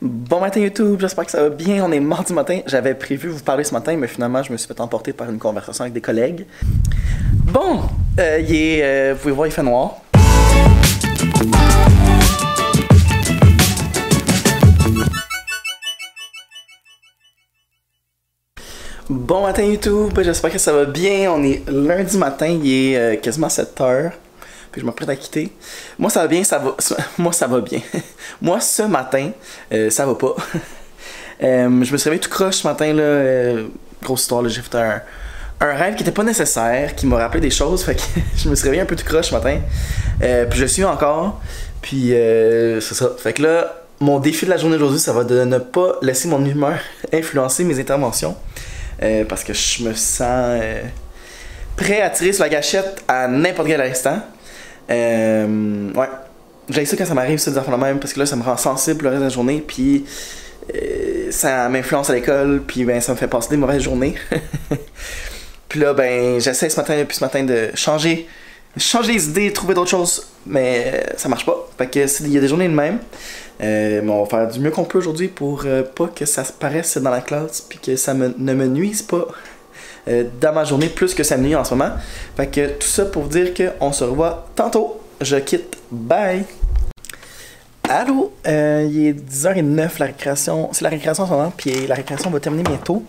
Bon matin YouTube, j'espère que ça va bien. On est mardi matin. J'avais prévu vous parler ce matin, mais finalement je me suis fait emporter par une conversation avec des collègues. Bon, vous pouvez voir, il fait noir. Bon matin YouTube, j'espère que ça va bien. On est lundi matin, il est quasiment 7 h. Puis je m'apprête à quitter. Moi ça va bien, moi ça va bien. Moi ce matin, ça va pas. Je me suis réveillé tout croche ce matin là. Grosse histoire, j'ai fait un rêve qui était pas nécessaire, qui m'a rappelé des choses. Fait que je me suis réveillé un peu tout croche ce matin. Puis je suis encore. Puis c'est ça. Fait que là, mon défi de la journée d'aujourd'hui, ça va de ne pas laisser mon humeur influencer mes interventions. Parce que je me sens prêt à tirer sur la gâchette à n'importe quel instant. Ouais, j'ai ça quand ça m'arrive ça des affaires de même parce que là ça me rend sensible le reste de la journée puis ça m'influence à l'école puis ben ça me fait passer des mauvaises journées. Puis là ben j'essaie ce matin depuis ce matin de changer les idées, trouver d'autres choses mais ça marche pas. Fait que il y a des journées de même. Mais on va faire du mieux qu'on peut aujourd'hui pour pas que ça se paraisse dans la classe puis que ça ne me nuise pas dans ma journée plus que ça me nuit en ce moment. Fait que tout ça pour vous dire qu'on se revoit tantôt. Je quitte. Bye! Allô? Il est 10h09, la récréation. C'est la récréation en ce moment, puis la récréation va terminer bientôt.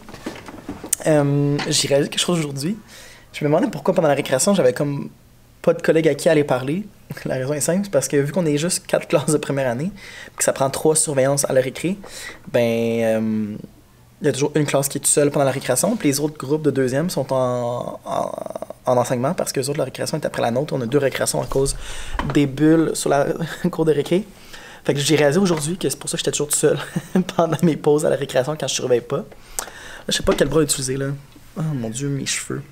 J'ai réalisé quelque chose aujourd'hui. Je me demandais pourquoi pendant la récréation, j'avais comme pas de collègues à qui aller parler. La raison est simple, c'est parce que vu qu'on est juste 4 classes de première année, puis que ça prend 3 surveillances à la récré, ben... il y a toujours une classe qui est toute seule pendant la récréation, puis les autres groupes de deuxième sont en enseignement parce que les autres, la récréation est après la nôtre. On a 2 récréations à cause des bulles sur la cour de récré. Fait que j'ai réalisé aujourd'hui que c'est pour ça que j'étais toujours tout seul pendant mes pauses à la récréation quand je surveille pas. Là, je sais pas quel bras utiliser là. Oh mon dieu, mes cheveux.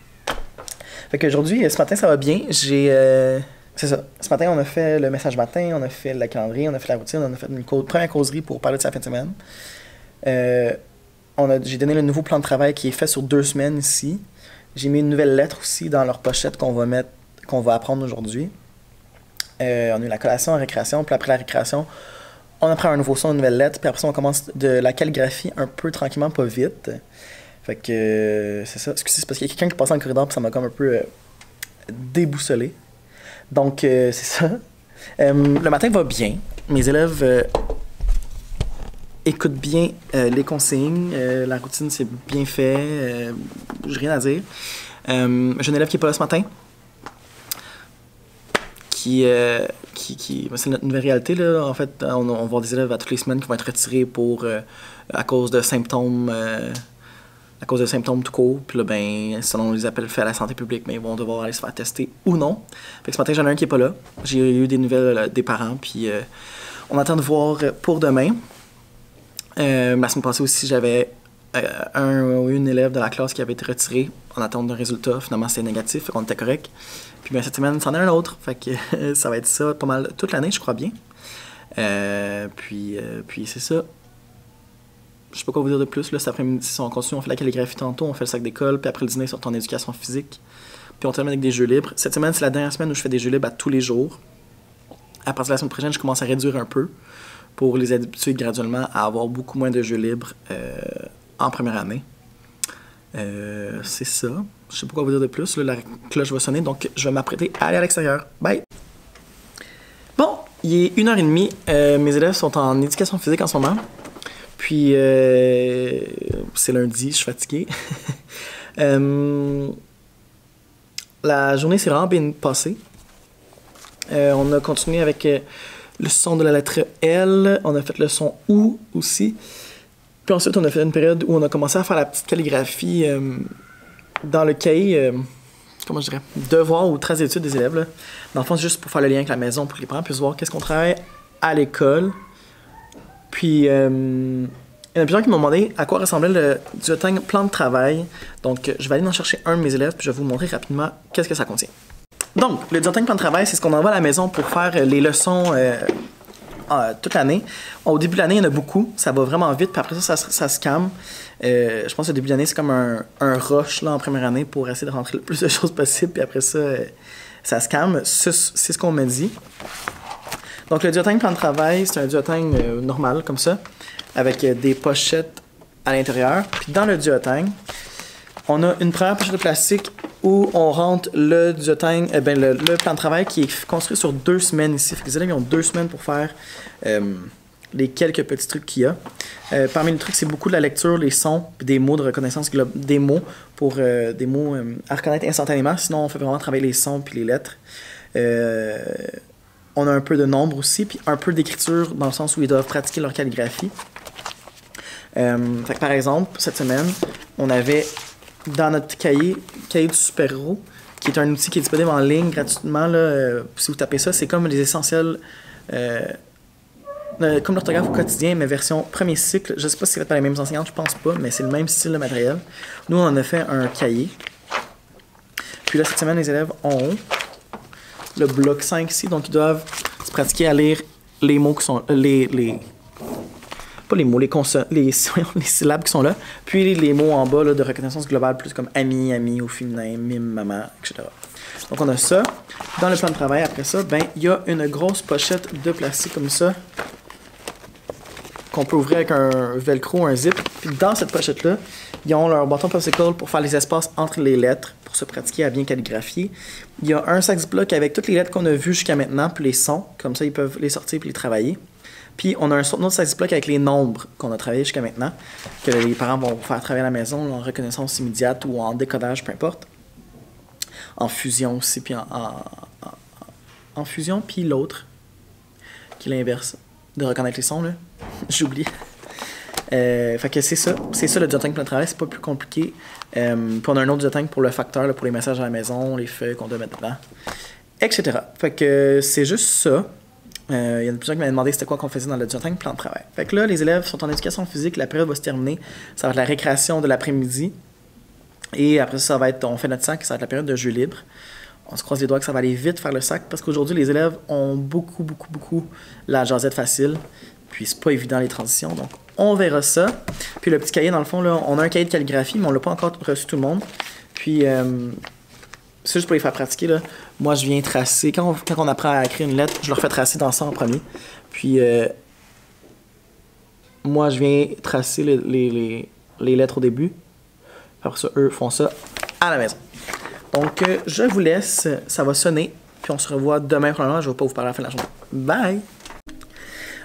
Fait qu'aujourd'hui, ce matin, ça va bien. C'est ça. Ce matin, on a fait le message matin, on a fait la calendrier, on a fait la routine, on a fait une première causerie pour parler de sa fin de semaine. J'ai donné le nouveau plan de travail qui est fait sur 2 semaines ici. J'ai mis une nouvelle lettre aussi dans leur pochette qu'on va apprendre aujourd'hui. On a eu la collation en récréation, puis après la récréation, on apprend un nouveau son, une nouvelle lettre, puis après ça, on commence de la calligraphie un peu tranquillement, pas vite. Fait que c'est ça. Excusez, c'est parce qu'il y a quelqu'un qui passait dans le corridor, puis ça m'a comme un peu déboussolé. Donc, c'est ça. Le matin va bien. Mes élèves... écoute bien les consignes, la routine c'est bien fait, j'ai rien à dire. J'ai un élève qui est pas là ce matin, c'est notre nouvelle réalité là. En fait, on va voir des élèves à toutes les semaines qui vont être retirés à cause de symptômes, tout court. Puis là, ben, selon les appels faits à la santé publique, mais ils vont devoir aller se faire tester ou non. Fait que ce matin, j'en ai un qui est pas là. J'ai eu des nouvelles des parents, puis on attend de voir pour demain. La semaine passée aussi, j'avais une élève de la classe qui avait été retirée en attente d'un résultat. Finalement, c'était négatif, fait qu'on était correct. Puis ben, cette semaine, c'en est un autre. Fait que ça va être ça pas mal toute l'année, je crois bien. Puis c'est ça. Je sais pas quoi vous dire de plus. Là, cet après-midi, on continue, on fait la calligraphie tantôt, on fait le sac d'école, puis après le dîner, on retourne en éducation physique. Puis on termine avec des jeux libres. Cette semaine, c'est la dernière semaine où je fais des jeux libres à tous les jours. À partir de la semaine prochaine, je commence à réduire un peu pour les habituer graduellement à avoir beaucoup moins de jeux libres en première année. C'est ça. Je sais pas quoi vous dire de plus. Là, la cloche va sonner, donc je vais m'apprêter à aller à l'extérieur. Bye! Bon, il est 1h30. Mes élèves sont en éducation physique en ce moment. Puis, c'est lundi, je suis fatigué. La journée s'est vraiment bien passée. On a continué avec... le son de la lettre L, on a fait le son OU aussi. Puis ensuite, on a fait une période où on a commencé à faire la petite calligraphie dans le cahier, comment je dirais, devoir ou traces d'études des élèves. Là. Dans le fond, c'est juste pour faire le lien avec la maison, pour que les parents puissent voir qu'est-ce qu'on travaille à l'école. Puis, il y en a plusieurs qui m'ont demandé à quoi ressemblait le diotègne plan de travail. Donc, je vais aller en chercher un de mes élèves, puis je vais vous montrer rapidement qu'est-ce que ça contient. Donc, le diotègne plan de travail, c'est ce qu'on envoie à la maison pour faire les leçons toute l'année. Au début de l'année, il y en a beaucoup. Ça va vraiment vite. Puis après ça se calme. Je pense que le début de l'année, c'est comme un rush là, en première année pour essayer de rentrer le plus de choses possible. Puis après ça, ça se calme. C'est ce qu'on me dit. Donc, le diotègne plan de travail, c'est un diotègne normal, comme ça. avec des pochettes à l'intérieur. Puis dans le duotang, on a une première pochette de plastique où on rentre le duotang, le plan de travail qui est construit sur 2 semaines ici. Fait que les élèves ils ont 2 semaines pour faire les quelques petits trucs qu'il y a. Parmi les trucs, c'est beaucoup de la lecture, les sons, puis des mots de reconnaissance, des mots pour des mots à reconnaître instantanément. Sinon, on fait vraiment travailler les sons puis les lettres. On a un peu de nombre aussi, puis un peu d'écriture dans le sens où ils doivent pratiquer leur calligraphie. Fait que par exemple, cette semaine, on avait dans notre cahier du super-héros, qui est un outil qui est disponible en ligne gratuitement, là, si vous tapez ça, c'est comme les essentiels, comme l'orthographe au quotidien, mais version premier cycle. Je sais pas si c'est fait par les mêmes enseignantes, je pense pas, mais c'est le même style de matériel. Nous, on en a fait un cahier. Puis là, cette semaine, les élèves ont le bloc 5 ici, donc ils doivent se pratiquer à lire les mots qui sont... pas les mots, les syllabes qui sont là, puis les mots en bas là, de reconnaissance globale, plus comme ami, ami au féminin, mime, maman, etc. Donc on a ça. Dans le plan de travail, après ça, ben il y a une grosse pochette de plastique comme ça, qu'on peut ouvrir avec un velcro, un zip. Puis dans cette pochette-là, ils ont leur bâton popsicle pour faire les espaces entre les lettres, pour se pratiquer à bien calligraphier. Il y a un sac Ziploc avec toutes les lettres qu'on a vues jusqu'à maintenant, puis les sons, comme ça ils peuvent les sortir puis les travailler. Puis on a un autre sac Ziploc avec les nombres qu'on a travaillé jusqu'à maintenant, que les parents vont faire travailler à la maison, en reconnaissance immédiate ou en décodage, peu importe. En fusion aussi, puis en fusion, puis l'autre, qui est l'inverse, de reconnaître les sons, là. J'oublie. Fait que c'est ça le duotang pour le travail, c'est pas plus compliqué. Puis on a un autre duotang pour le facteur, là, pour les messages à la maison, les feuilles qu'on doit mettre dedans, etc. Fait que c'est juste ça. Il y en a plusieurs qui m'avaient demandé c'était quoi qu'on faisait dans le duotang plan de travail. Fait que là, les élèves sont en éducation physique, la période va se terminer. Ça va être la récréation de l'après-midi. Et après ça va être, on fait notre sac, ça va être la période de jeu libre. On se croise les doigts que ça va aller vite faire le sac parce qu'aujourd'hui, les élèves ont beaucoup la jasette facile. Puis c'est pas évident les transitions, donc on verra ça. Puis le petit cahier, dans le fond, là, on a un cahier de calligraphie, mais on l'a pas encore reçu tout le monde. Puis c'est juste pour les faire pratiquer, là. Moi, je viens tracer, quand on apprend à écrire une lettre, je leur fais tracer dans ça en premier. Puis moi, je viens tracer les lettres au début. Après ça, eux font ça à la maison. Donc, je vous laisse, ça va sonner. Puis on se revoit demain, probablement. Je ne vais pas vous parler à la fin de la journée. Bye!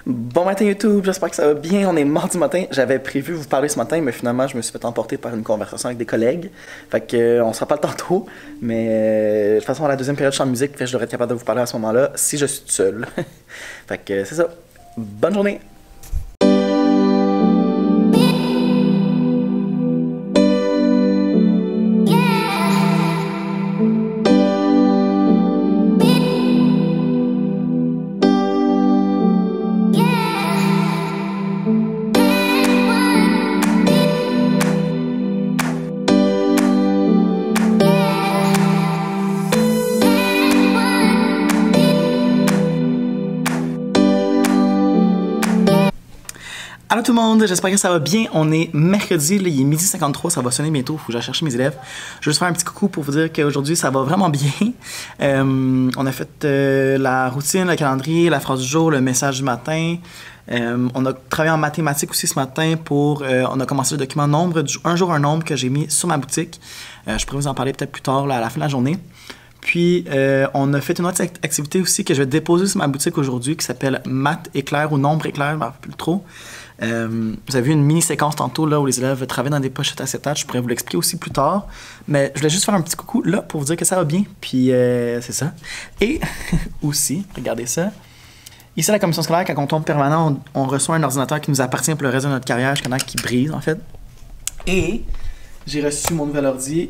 Bon matin YouTube, j'espère que ça va bien. On est mardi matin. J'avais prévu vous parler ce matin, mais finalement, je me suis fait emporter par une conversation avec des collègues. Fait que on se rappelle tantôt. Mais de toute façon, à la deuxième période, je suis en musique. Fait que je devrais être capable de vous parler à ce moment-là si je suis tout seul. Fait que c'est ça. Bonne journée! Allô tout le monde, j'espère que ça va bien. On est mercredi, là, il est 12h53, ça va sonner bientôt, il faut que j'aille chercher mes élèves. Je veux juste faire un petit coucou pour vous dire qu'aujourd'hui ça va vraiment bien. On a fait la routine, le calendrier, la phrase du jour, le message du matin. On a travaillé en mathématiques aussi ce matin pour... on a commencé le document nombre, un jour un nombre que j'ai mis sur ma boutique. Je pourrais vous en parler peut-être plus tard là, à la fin de la journée. Puis, on a fait une autre activité aussi que je vais déposer sur ma boutique aujourd'hui qui s'appelle Maths éclair ou Nombre éclair, je ne me rappelle plus trop. Vous avez vu une mini-séquence tantôt là, où les élèves travaillent dans des pochettes acétate. Je pourrais vous l'expliquer aussi plus tard. Mais je voulais juste faire un petit coucou là pour vous dire que ça va bien. Puis, c'est ça. Et aussi, regardez ça. Ici, à la commission scolaire, quand on tombe permanent, on reçoit un ordinateur qui nous appartient pour le reste de notre carrière jusqu'à temps qu'il brise, en fait. Et j'ai reçu mon nouvel ordi.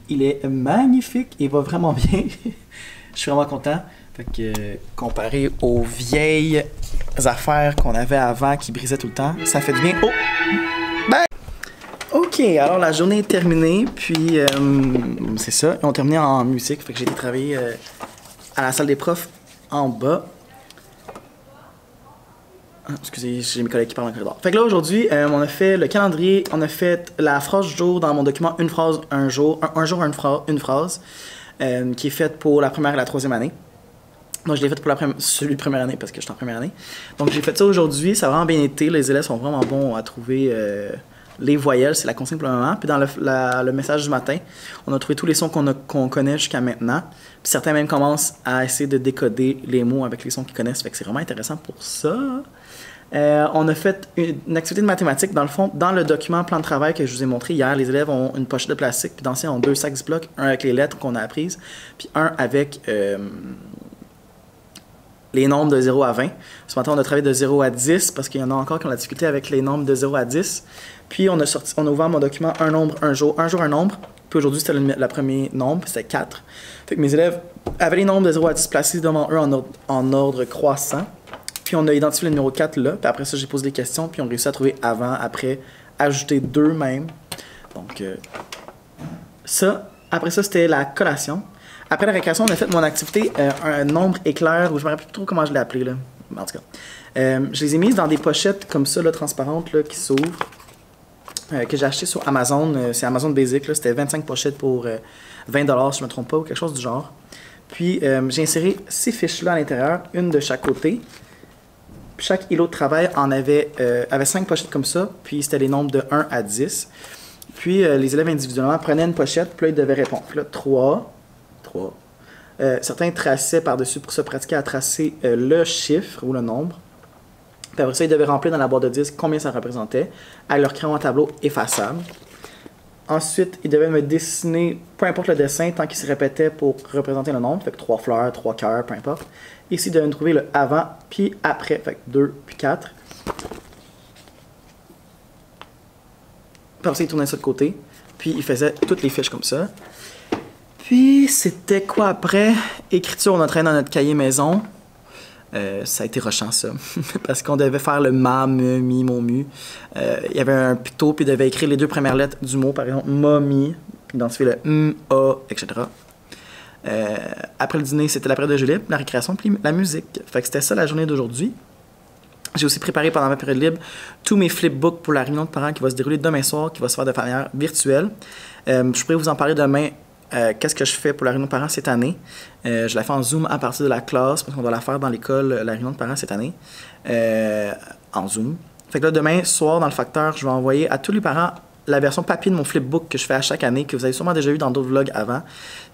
Il est magnifique, il va vraiment bien. Je suis vraiment content. Fait que comparé aux vieilles affaires qu'on avait avant qui brisaient tout le temps, ça fait du bien. Oh! Bye! Ok, alors la journée est terminée, puis c'est ça. On a terminé en musique, fait que j'ai été travailler à la salle des profs en bas. Ah, excusez, j'ai mes collègues qui parlent dans le corridor. Fait que là, aujourd'hui, on a fait le calendrier, on a fait la phrase du jour dans mon document Une phrase, un jour, une phrase, qui est faite pour la première et la troisième année. Donc, je l'ai fait pour celui de première année parce que je suis en première année. Donc, j'ai fait ça aujourd'hui. Ça a vraiment bien été. Les élèves sont vraiment bons à trouver les voyelles. C'est la consigne pour le moment. Puis, dans le message du matin, on a trouvé tous les sons qu'on connaît jusqu'à maintenant. Puis, certains même commencent à essayer de décoder les mots avec les sons qu'ils connaissent. Fait que c'est vraiment intéressant pour ça. On a fait une activité de mathématiques. Dans le fond, dans le document plan de travail que je vous ai montré hier, les élèves ont une pochette de plastique. Puis, dans ils ont 2 sacs Ziploc. Un avec les lettres qu'on a apprises. Puis, un avec... les nombres de 0 à 20. Ce matin, on a travaillé de 0 à 10 parce qu'il y en a encore qui ont la difficulté avec les nombres de 0 à 10. Puis, on a ouvert mon document un nombre, un jour, un nombre. Puis aujourd'hui, c'était le premier nombre, c'était 4. Fait que mes élèves avaient les nombres de 0 à 10 placés devant eux en ordre croissant. Puis, on a identifié le numéro 4 là. Puis après ça, j'ai posé des questions. Puis, on a réussi à trouver avant, après, ajouter 2 même. Donc, après ça, c'était la collation. Après la récréation, on a fait mon activité, un nombre éclair, ou je ne me rappelle plus trop comment je l'ai appelé, là. En tout cas. Je les ai mises dans des pochettes comme ça, là, transparentes, là, qui s'ouvrent, que j'ai acheté sur Amazon. C'est Amazon Basic, là. C'était 25 pochettes pour 20 $, si je ne me trompe pas, ou quelque chose du genre. Puis, j'ai inséré 6 fiches-là à l'intérieur, une de chaque côté. Puis chaque îlot de travail avait 5 pochettes comme ça, puis c'était les nombres de 1 à 10. Puis, les élèves individuellement prenaient une pochette, puis là, ils devaient répondre. Puis là, 3. Certains traçaient par-dessus pour se pratiquer à tracer le chiffre ou le nombre. Puis après ça, ils devaient remplir dans la boîte de disque combien ça représentait avec leur crayon à tableau effaçable. Ensuite, ils devaient me dessiner, peu importe le dessin, tant qu'il se répétait pour représenter le nombre. Fait que 3 fleurs, 3 cœurs, peu importe. Ici, ils devaient me trouver le avant puis après. Fait que 2 puis 4. Puis après ça, ils tournaient ça de côté. Puis ils faisaient toutes les fiches comme ça. Puis, c'était quoi après? Écriture, on a traîné dans notre cahier maison. Ça a été rushant, ça. Parce qu'on devait faire le ma, me, mi, mon, mu. Il y avait un picto, puis il devait écrire les 2 premières lettres du mot, par exemple, ma, mi, puis identifier le m, a, etc. Après le dîner, c'était l'après de Julie, la récréation, puis la musique. Fait que c'était ça la journée d'aujourd'hui. J'ai aussi préparé pendant ma période libre tous mes flipbooks pour la réunion de parents qui va se dérouler demain soir, qui va se faire de manière virtuelle. Je pourrais vous en parler demain. Qu'est-ce que je fais pour la réunion de parents cette année? Je la fais en Zoom à partir de la classe, parce qu'on doit la faire dans l'école, la réunion de parents cette année, en Zoom. Fait que là, demain soir, dans le facteur, je vais envoyer à tous les parents la version papier de mon flipbook que je fais à chaque année, que vous avez sûrement déjà vu dans d'autres vlogs avant.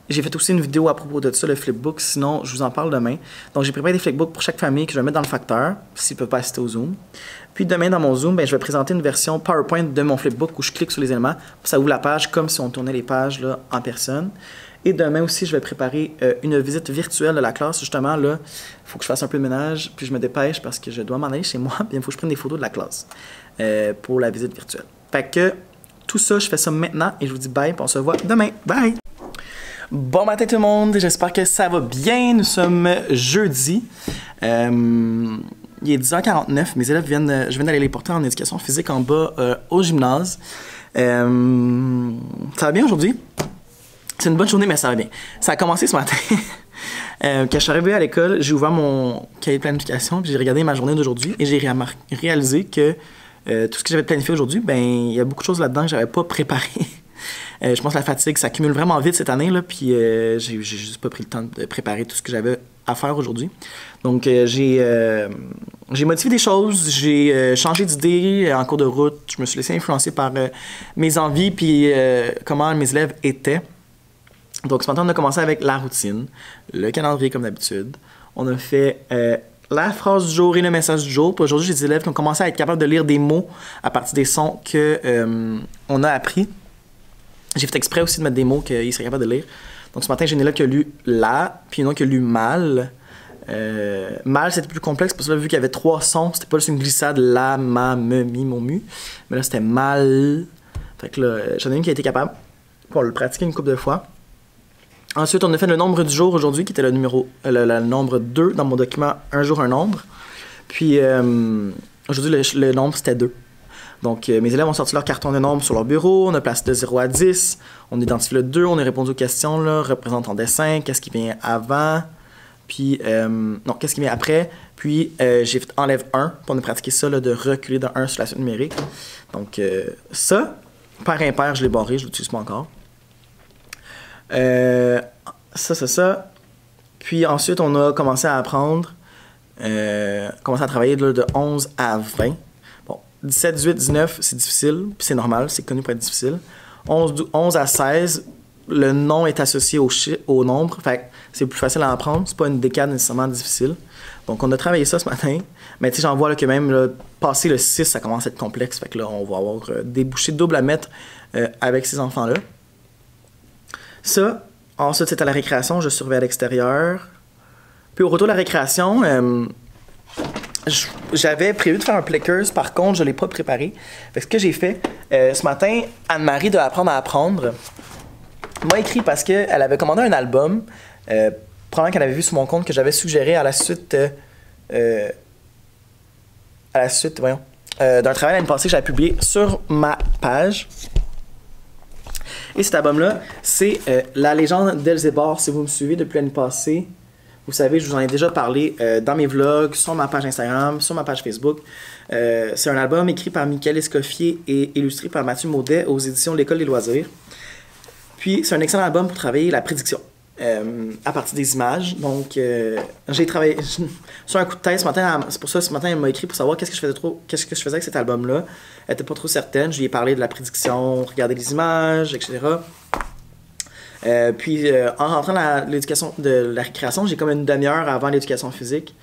J'ai fait aussi une vidéo à propos de ça, le flipbook, sinon je vous en parle demain. Donc j'ai préparé des flipbooks pour chaque famille que je vais mettre dans le facteur, s'ils ne peuvent pas assister au Zoom. Puis demain, dans mon Zoom, ben, je vais présenter une version PowerPoint de mon flipbook où je clique sur les éléments. Ça ouvre la page comme si on tournait les pages là, en personne. Et demain aussi, je vais préparer une visite virtuelle de la classe. Justement, là, il faut que je fasse un peu de ménage, puis je me dépêche parce que je dois m'en aller chez moi. Puis il faut que je prenne des photos de la classe pour la visite virtuelle. Fait que tout ça, je fais ça maintenant et je vous dis bye, puis on se voit demain. Bye! Bon matin tout le monde, j'espère que ça va bien. Nous sommes jeudi. Il est 10h49. Mes élèves je viens d'aller les porter en éducation physique en bas au gymnase. Ça va bien aujourd'hui? C'est une bonne journée, mais ça va bien. Ça a commencé ce matin. Quand je suis arrivé à l'école, j'ai ouvert mon cahier de planification, puis j'ai regardé ma journée d'aujourd'hui et j'ai réalisé que tout ce que j'avais planifié aujourd'hui, ben il y a beaucoup de choses là-dedans que j'avais pas préparé. Je pense que la fatigue s'accumule vraiment vite cette année, là, puis j'ai juste pas pris le temps de préparer tout ce que j'avais à faire aujourd'hui. Donc, j'ai modifié des choses, j'ai changé d'idée en cours de route, je me suis laissé influencer par mes envies puis comment mes élèves étaient. Donc, ce matin, on a commencé avec la routine, le calendrier comme d'habitude. On a fait la phrase du jour et le message du jour. Puis aujourd'hui, j'ai des élèves qui ont commencé à être capables de lire des mots à partir des sons qu'on a appris. J'ai fait exprès aussi de mettre des mots qu'ils seraient capables de lire. Donc ce matin, j'ai une élève qui a lu la, puis une autre qui a lu mal. Mal, c'était plus complexe parce que là, vu qu'il y avait 3 sons, c'était pas juste une glissade la, ma, me, mi, mon, mu. Mais là, c'était mal. Fait que là, j'en ai une qui a été capable. Puis on l'a pratiqué une couple de fois. Ensuite, on a fait le nombre du jour aujourd'hui, qui était le nombre 2 dans mon document Un jour, un nombre. Puis aujourd'hui, le nombre, c'était 2. Donc, mes élèves ont sorti leur carton de nombre sur leur bureau, on a placé de 0 à 10, on a identifié le 2, on a répondu aux questions, là, représente en dessin, qu'est-ce qui vient avant, puis, non, qu'est-ce qui vient après, puis j'ai fait enlève 1, puis on a pratiqué ça, là, de reculer de 1 sur la suite numérique. Donc, ça, pair impair, je l'ai barré, je l'utilise pas encore. Ça, c'est ça. Puis ensuite, on a commencé à apprendre, commencé à travailler là, de 11 à 20. Bon, 17, 18, 19, c'est difficile, puis c'est normal, c'est connu pour être difficile. 11 à 16, le nom est associé au nombre, fait que c'est plus facile à apprendre, c'est pas une décade nécessairement difficile. Donc on a travaillé ça ce matin, mais tu sais, j'en vois là, que même là, passer le 6, ça commence à être complexe, fait que là, on va avoir des bouchées doubles à mettre avec ces enfants-là. Ça, ensuite, c'est à la récréation, je surveille à l'extérieur. Puis au retour de la récréation, j'avais prévu de faire un Plickers, par contre, je ne l'ai pas préparé. Fait que ce que j'ai fait, ce matin, Anne-Marie de Apprendre à apprendre m'a écrit parce qu'elle avait commandé un album, probablement qu'elle avait vu sur mon compte, que j'avais suggéré à la suite d'un travail l'année passée que j'avais publié sur ma page. Et cet album-là, c'est La légende d'Elzébar. Si vous me suivez depuis l'année passée, vous savez, je vous en ai déjà parlé dans mes vlogs, sur ma page Instagram, sur ma page Facebook. C'est un album écrit par Michael Escoffier et illustré par Mathieu Maudet aux éditions de l'École des loisirs. Puis, c'est un excellent album pour travailler la prédiction à partir des images. Donc, j'ai travaillé sur un coup de tête ce matin. C'est pour ça ce matin, elle m'a écrit pour savoir qu'est-ce que je faisais avec cet album-là. Elle n'était pas trop certaine. Je lui ai parlé de la prédiction, regarder les images, etc. Puis, en rentrant à l'éducation de la récréation, j'ai comme une demi-heure avant l'éducation physique,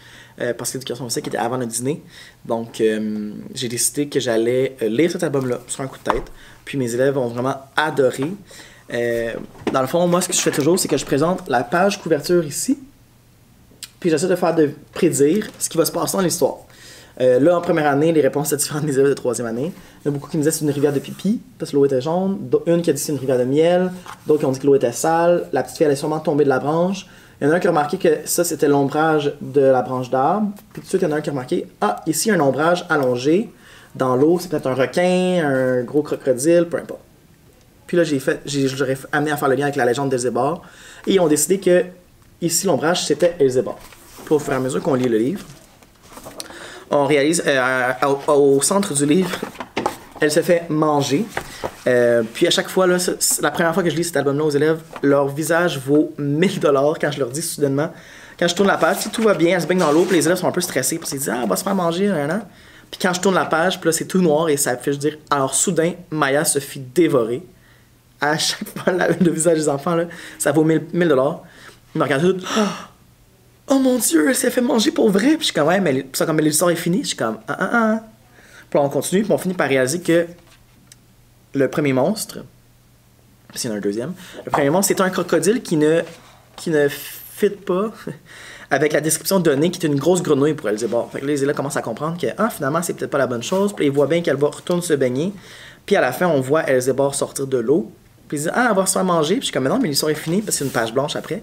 parce que l'éducation physique était avant le dîner. Donc, j'ai décidé que j'allais lire cet album-là sur un coup de tête. Puis, mes élèves ont vraiment adoré. Dans le fond, moi, ce que je fais toujours, c'est que je présente la page couverture ici. Puis, j'essaie de prédire ce qui va se passer dans l'histoire. Là, en première année, les réponses étaient différentes des élèves de troisième année. Il y en a beaucoup qui me disaient que c'est une rivière de pipi, parce que l'eau était jaune. Une qui a dit que c'est une rivière de miel. D'autres qui ont dit que l'eau était sale. La petite fille allait sûrement tomber de la branche. Il y en a un qui a remarqué que ça, c'était l'ombrage de la branche d'arbre. Puis tout de suite, il y en a un qui a remarqué, ici, un ombrage allongé dans l'eau. C'est peut-être un requin, un gros crocodile, peu importe. Puis là, j'aurais amené à faire le lien avec la légende d'Elzébar. Et ils ont décidé que ici, l'ombrage, c'était Elzébar. Puis au fur et à mesure qu'on lit le livre, on réalise au centre du livre, elle se fait manger. Puis à chaque fois, là, la première fois que je lis cet album-là aux élèves, leur visage vaut 1000$ quand je leur dis soudainement. Quand je tourne la page, si tout va bien, elle se baigne dans l'eau, puis les élèves sont un peu stressés, puis ils disent elle va se faire manger, nan. Puis quand je tourne la page, puis là c'est tout noir et ça affiche dire alors soudain, Maya se fit dévorer. À chaque fois, le visage des enfants, là, ça vaut 1000$. Ils me regardent tout. Oh mon Dieu, elle s'est fait manger pour vrai. Puis je suis comme, ouais, mais ça, comme l'histoire est finie, je suis comme, Puis là, on continue, puis on finit par réaliser que le premier monstre, puis il y en a un deuxième, le premier monstre, c'est un crocodile qui ne fit pas avec la description donnée, qui est une grosse grenouille pour Elzébar. Fait que là, les élèves commencent à comprendre que, finalement, c'est peut-être pas la bonne chose. Puis ils voient bien qu'elle retourne se baigner. Puis à la fin, on voit Elzébar sortir de l'eau. Puis ils disent, elle va se faire manger. Puis je suis comme, mais non, mais l'histoire est finie, parce que c'est une page blanche après.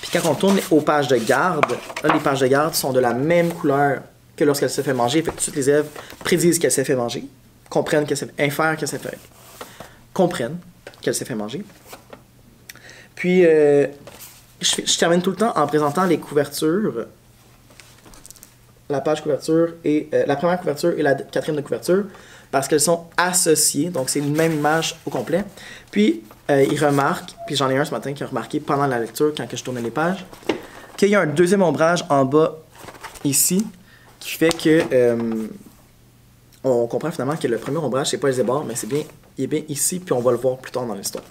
Puis quand on tourne aux pages de garde, là, les pages de garde sont de la même couleur que lorsqu'elle se fait manger. Fait que tous les élèves prédisent qu'elle s'est fait manger, comprennent qu'elle s'est fait comprennent qu'elle s'est fait manger. Puis, je termine tout le temps en présentant les couvertures, la page couverture et la première couverture et la quatrième de couverture, parce qu'elles sont associées, donc c'est une même image au complet. Puis, ils remarquent, puis j'en ai un ce matin qui a remarqué pendant la lecture, quand je tournais les pages, qu'il y a un deuxième ombrage en bas, ici, qui fait que on comprend finalement que le premier ombrage, c'est pas Elzébar, mais il est bien ici, puis on va le voir plus tard dans l'histoire.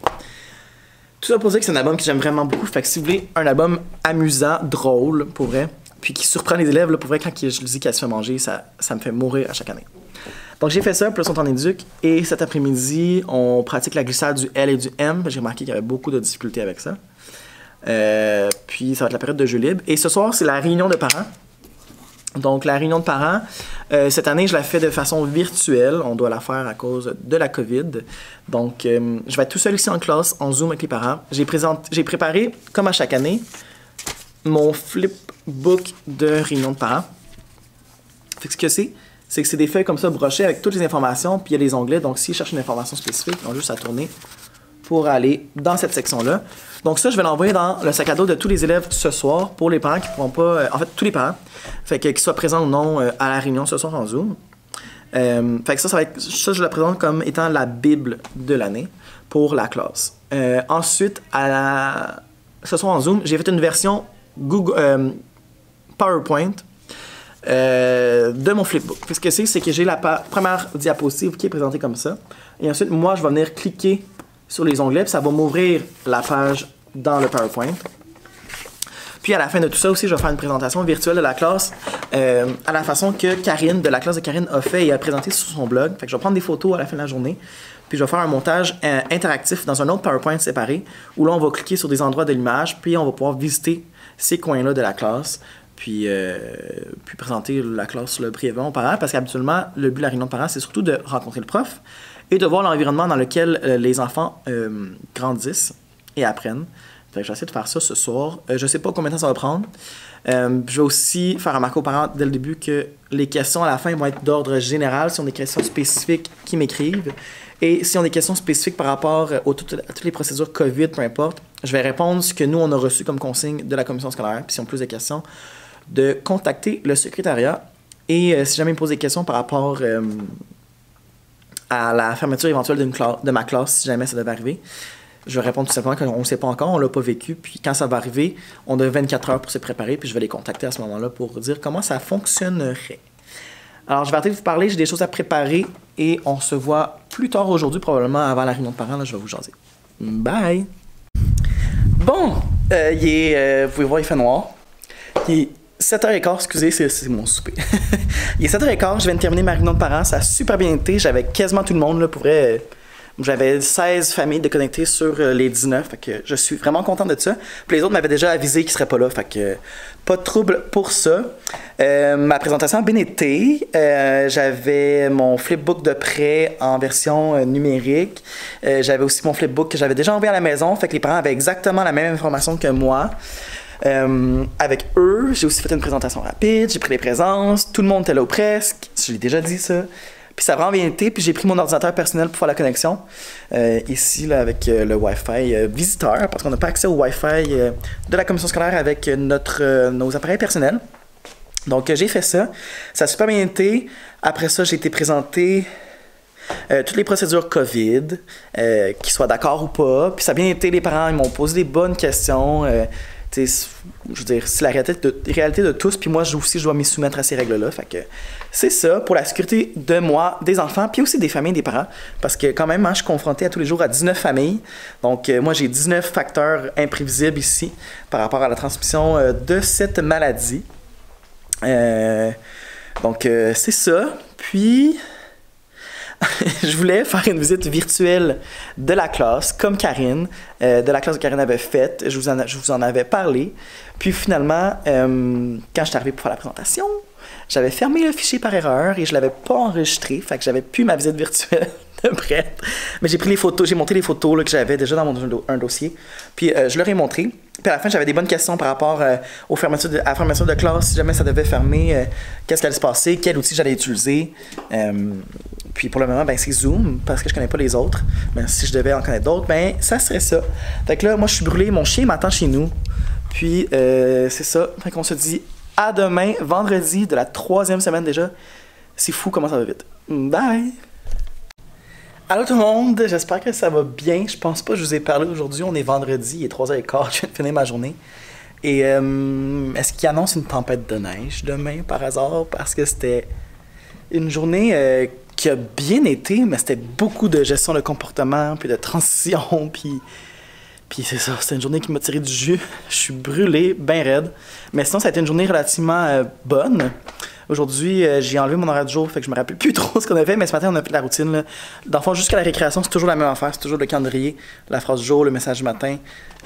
Tout ça pour dire que c'est un album que j'aime vraiment beaucoup, fait que si vous voulez un album amusant, drôle, pour vrai, puis qui surprend les élèves, là, pour vrai, quand je dis qu'elle se fait manger, ça me fait mourir à chaque année. Donc j'ai fait ça, plus on t'en éduque, et cet après-midi, on pratique la glissade du L et du M. J'ai remarqué qu'il y avait beaucoup de difficultés avec ça. Puis ça va être la période de jeu libre. Et ce soir, c'est la réunion de parents. Donc la réunion de parents, cette année, je la fais de façon virtuelle. On doit la faire à cause de la COVID. Donc je vais être tout seul ici en classe, en Zoom avec les parents. J'ai préparé, comme à chaque année, mon flipbook de réunion de parents. Fait que ce que c'est que c'est des feuilles comme ça brochées avec toutes les informations, puis il y a des onglets. Donc, s'ils cherchent une information spécifique, ils ont juste à tourner pour aller dans cette section-là. Donc ça, je vais l'envoyer dans le sac à dos de tous les élèves ce soir pour les parents qui ne pourront pas... en fait, tous les parents. Fait que qu'ils soient présents ou non à la réunion ce soir en Zoom. Fait que ça va être... Ça, je le présente comme étant la Bible de l'année pour la classe. Ensuite, ce soir en Zoom, j'ai fait une version PowerPoint de mon flipbook. Puis ce que c'est que j'ai la première diapositive qui est présentée comme ça. Et ensuite, moi, je vais venir cliquer sur les onglets, puis ça va m'ouvrir la page dans le PowerPoint. Puis à la fin de tout ça aussi, je vais faire une présentation virtuelle de la classe à la façon que Karine, de la classe de Karine, a fait et a présenté sur son blog. Fait que je vais prendre des photos à la fin de la journée, puis je vais faire un montage interactif dans un autre PowerPoint séparé, où là, on va cliquer sur des endroits de l'image, puis on va pouvoir visiter ces coins-là de la classe. Puis présenter la classe brièvement aux parents, parce qu'habituellement, le but de la réunion de parents, c'est surtout de rencontrer le prof et de voir l'environnement dans lequel les enfants grandissent et apprennent. Fait que je vais essayer de faire ça ce soir. Je sais pas combien de temps ça va prendre. Je vais aussi faire remarquer aux parents dès le début que les questions à la fin vont être d'ordre général, si on a des questions spécifiques qui m'écrivent. Et si on a des questions spécifiques par rapport à toutes les procédures COVID, peu importe, je vais répondre ce que nous, on a reçu comme consigne de la commission scolaire. Puis si on pose des questions, de contacter le secrétariat. Et si jamais ils me posent des questions par rapport à la fermeture éventuelle de ma classe, si jamais ça devait arriver, je vais répondre tout simplement qu'on ne sait pas encore, on ne l'a pas vécu. Puis quand ça va arriver, on a 24 heures pour se préparer. Puis je vais les contacter à ce moment-là pour dire comment ça fonctionnerait. Alors, je vais arrêter de vous parler, j'ai des choses à préparer. Et on se voit plus tard aujourd'hui, probablement avant la réunion de parents. Là, je vais vous jaser. Bye! Bon, vous pouvez voir, il fait noir. Il est 7h15, excusez, c'est mon souper. Il est 7h15, je viens de terminer ma réunion de parents, ça a super bien été, j'avais quasiment tout le monde, là, pour vrai. J'avais 16 familles de connectées sur les 19, fait que je suis vraiment content de ça. Puis les autres m'avaient déjà avisé qu'ils seraient pas là, fait que pas de trouble pour ça. Ma présentation a bien été. J'avais mon flipbook de prêt en version numérique. J'avais aussi mon flipbook que j'avais déjà envoyé à la maison, fait que les parents avaient exactement la même information que moi. Avec eux, j'ai aussi fait une présentation rapide, j'ai pris les présences, tout le monde était là ou presque, je l'ai déjà dit ça. Puis ça a vraiment bien été, puis j'ai pris mon ordinateur personnel pour faire la connexion, ici là, avec le Wi-Fi visiteur, parce qu'on n'a pas accès au Wi-Fi de la commission scolaire avec nos appareils personnels. Donc j'ai fait ça, ça a super bien été. Après ça, j'ai été présenté toutes les procédures COVID, qu'ils soient d'accord ou pas, puis ça a bien été, les parents ils m'ont posé des bonnes questions. Je veux dire, c'est la réalité de tous, puis moi aussi je dois m'y soumettre à ces règles-là. Fait que c'est ça pour la sécurité de moi, des enfants, puis aussi des familles, des parents, parce que quand même, hein, je suis confronté à tous les jours à 19 familles. Donc moi j'ai 19 facteurs imprévisibles ici par rapport à la transmission de cette maladie. Donc c'est ça. Puis je voulais faire une visite virtuelle de la classe, comme Karine, de la classe que Karine avait faite. Je vous en avais parlé. Puis finalement, quand je suis arrivé pour faire la présentation, j'avais fermé le fichier par erreur et je ne l'avais pas enregistré. Fait que j'avais plus ma visite virtuelle de prête. Mais j'ai pris les photos, j'ai monté les photos là, que j'avais déjà dans un dossier. Puis je leur ai montré. Puis à la fin, j'avais des bonnes questions par rapport à la fermeture de classe. Si jamais ça devait fermer, qu'est-ce qui allait se passer, quel outil j'allais utiliser. Puis pour le moment, ben, c'est Zoom, parce que je connais pas les autres. Mais si je devais en connaître d'autres, ben ça serait ça. Fait que là, moi, je suis brûlé. Mon chien m'attend chez nous. Puis c'est ça. Fait qu'on se dit à demain, vendredi de la 3e semaine déjà. C'est fou comment ça va vite. Bye! Allô tout le monde, j'espère que ça va bien. Je pense pas que je vous ai parlé aujourd'hui. On est vendredi, il est 3h15, je viens de finir ma journée. Et est-ce qu'il annonce une tempête de neige demain par hasard? Parce que c'était une journée qui a bien été, mais c'était beaucoup de gestion de comportement, puis de transition, puis c'est ça, c'était une journée qui m'a tiré du jus. Je suis brûlé, bien raide. Mais sinon, ça a été une journée relativement bonne. Aujourd'hui, j'ai enlevé mon horaire de jour, fait que je me rappelle plus trop ce qu'on a fait, mais ce matin, on a fait la routine. Là. Dans le fond, jusqu'à la récréation, c'est toujours la même affaire. C'est toujours le calendrier, la phrase du jour, le message du matin,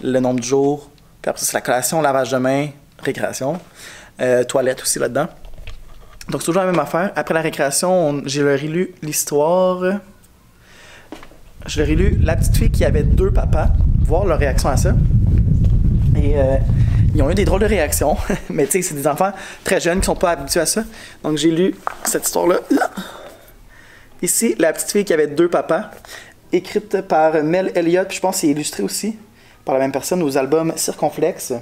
le nombre de jours. Puis après, c'est la collation, lavage de main, récréation. Toilette aussi là-dedans. Donc, c'est toujours la même affaire. Après la récréation, j'ai leur lu l'histoire. Je leur ai lu La petite fille qui avait 2 papas, voir leur réaction à ça. Et ils ont eu des drôles de réactions. Mais tu sais, c'est des enfants très jeunes qui sont pas habitués à ça. Donc j'ai lu cette histoire-là. Ici, La petite fille qui avait 2 papas, écrite par Mel Elliott, puis je pense que c'est illustré aussi par la même personne aux albums Circonflexe.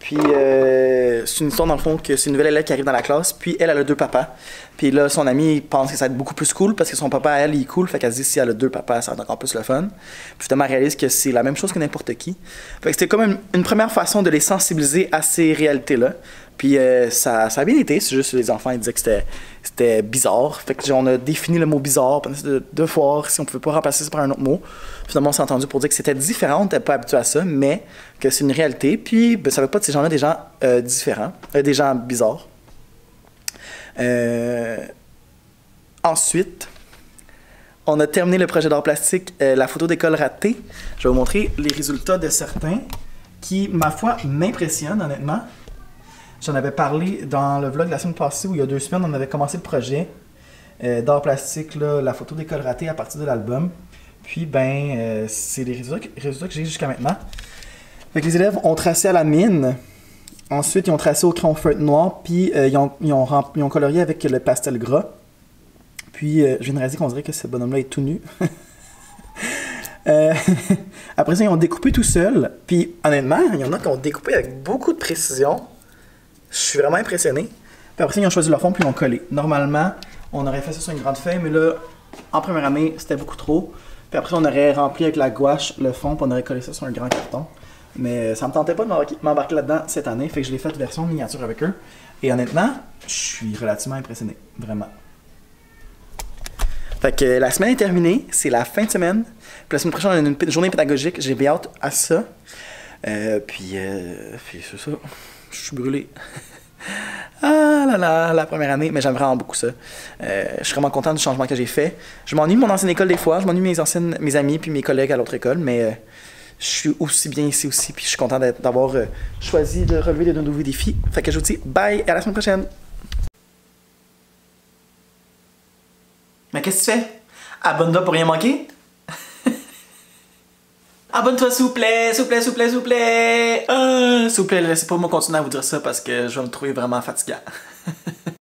Puis c'est une histoire dans le fond que c'est une nouvelle élève qui arrive dans la classe, puis elle a deux papas. Puis là, son amie pense que ça va être beaucoup plus cool parce que son papa, elle, il est cool. Fait qu'elle se dit si elle a deux papas, ça va être encore plus le fun. Puis finalement, elle réalise que c'est la même chose que n'importe qui. Fait que c'était comme une première façon de les sensibiliser à ces réalités-là. Puis ça a bien été, c'est juste que les enfants ils disaient que c'était bizarre. Fait que on a défini le mot bizarre, pour essayer de voir si on pouvait pas remplacer ça par un autre mot. Finalement, on s'est entendu pour dire que c'était différent, on n'était pas habitué à ça, mais que c'est une réalité. Puis ben, ça veut pas de ces gens-là des gens différents, des gens bizarres. Ensuite, on a terminé le projet d'art plastique, la photo d'école ratée. Je vais vous montrer les résultats de certains qui, ma foi, m'impressionnent honnêtement. J'en avais parlé dans le vlog de la semaine passée où il y a 2 semaines, on avait commencé le projet d'art plastique, là, la photo d'école ratée à partir de l'album. Puis, ben, c'est les résultats que j'ai jusqu'à maintenant. Fait que les élèves ont tracé à la mine. Ensuite, ils ont tracé au crayon feutre noir, puis ils ont colorié avec le pastel gras. Puis, je viens de réaliser qu'on dirait que ce bonhomme-là est tout nu. Après ça, ils ont découpé tout seul. Puis, honnêtement, il y en a qui ont découpé avec beaucoup de précision. Je suis vraiment impressionné. Puis après ça, ils ont choisi leur fond puis ils ont collé. Normalement, on aurait fait ça sur une grande feuille, mais là, en première année, c'était beaucoup trop. Puis après ça, on aurait rempli avec la gouache le fond, puis on aurait collé ça sur un grand carton. Mais ça me tentait pas de m'embarquer là-dedans cette année, fait que je l'ai fait version miniature avec eux. Et honnêtement, je suis relativement impressionné, vraiment. Fait que la semaine est terminée, c'est la fin de semaine. Puis la semaine prochaine, on a une journée pédagogique, j'ai bien hâte à ça. Puis c'est ça, je suis brûlé. Ah là là, la première année, mais j'aime vraiment beaucoup ça. Je suis vraiment content du changement que j'ai fait. Je m'ennuie de mon ancienne école des fois, je m'ennuie de mes amis puis mes collègues à l'autre école, mais je suis aussi bien ici aussi, puis je suis content d'avoir choisi de relever de nouveaux défis. Fait que je vous dis bye et à la semaine prochaine. Mais qu'est-ce que tu fais? Abonne-toi pour rien manquer? Abonne-toi s'il vous plaît, s'il vous plaît, s'il vous plaît, s'il vous plaît. S'il vous plaît, laissez pas moi continuer à vous dire ça parce que je vais me trouver vraiment fatigant.